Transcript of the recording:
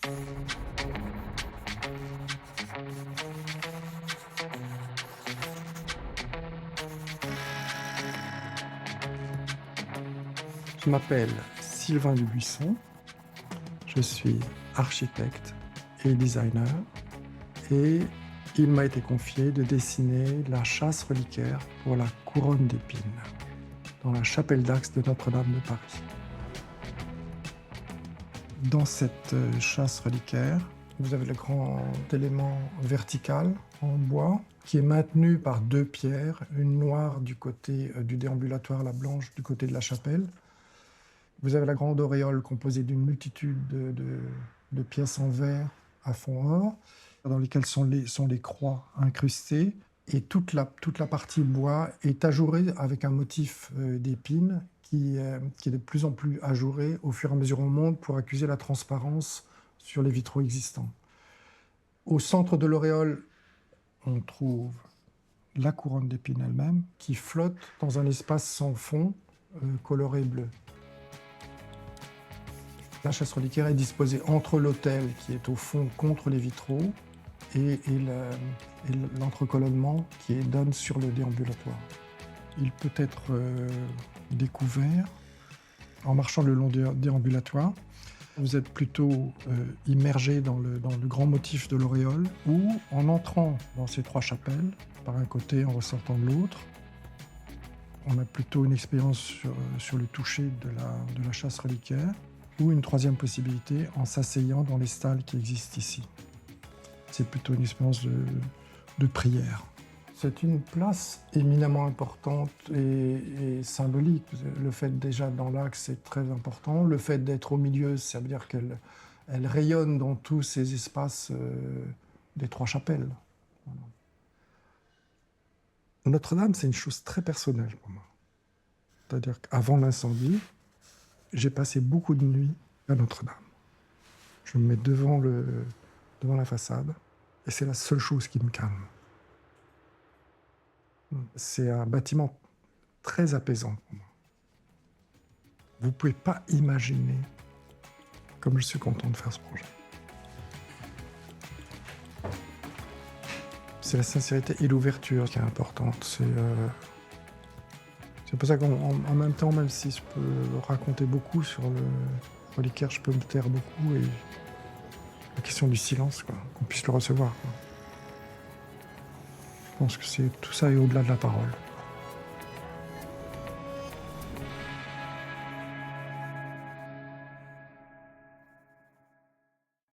Je m'appelle Sylvain Dubuisson, je suis architecte et designer et il m'a été confié de dessiner la châsse reliquaire pour la couronne d'épines dans la chapelle d'Axe de Notre-Dame de Paris. Dans cette châsse reliquaire, vous avez le grand élément vertical en bois qui est maintenu par deux pierres, une noire du côté du déambulatoire, la blanche du côté de la chapelle. Vous avez la grande auréole composée d'une multitude de pièces en verre à fond or, dans lesquelles sont les croix incrustées. Et toute la partie bois est ajourée avec un motif d'épines qui est de plus en plus ajouré au fur et à mesure qu'on monte pour accuser la transparence sur les vitraux existants. Au centre de l'auréole, on trouve la couronne d'épines elle-même qui flotte dans un espace sans fond coloré bleu. La châsse reliquaire est disposée entre l'autel qui est au fond contre les vitraux et l'entrecolonnement qui donne sur le déambulatoire. Il peut être découvert en marchant le long du déambulatoire. Vous êtes plutôt immergé dans le grand motif de l'auréole ou en entrant dans ces trois chapelles, par un côté en ressortant de l'autre. On a plutôt une expérience sur le toucher de la châsse reliquaire. Ou une troisième possibilité en s'asseyant dans les stalles qui existent ici. C'est plutôt une expérience de prière. C'est une place éminemment importante et symbolique. Le fait déjà dans l'axe, c'est très important. Le fait d'être au milieu, ça veut dire qu'elle rayonne dans tous ces espaces des trois chapelles. Voilà. Notre-Dame, c'est une chose très personnelle pour moi. C'est-à-dire qu'avant l'incendie, j'ai passé beaucoup de nuits à Notre-Dame. Je me mets devant la façade et c'est la seule chose qui me calme. C'est un bâtiment très apaisant pour moi. Vous ne pouvez pas imaginer comme je suis content de faire ce projet. C'est la sincérité et l'ouverture qui est importante. C'est pour ça qu'en même temps, même si je peux raconter beaucoup sur le reliquaire, je peux me taire beaucoup et la question du silence, quoi, qu'on puisse le recevoir, quoi. Je pense que tout ça est au-delà de la parole.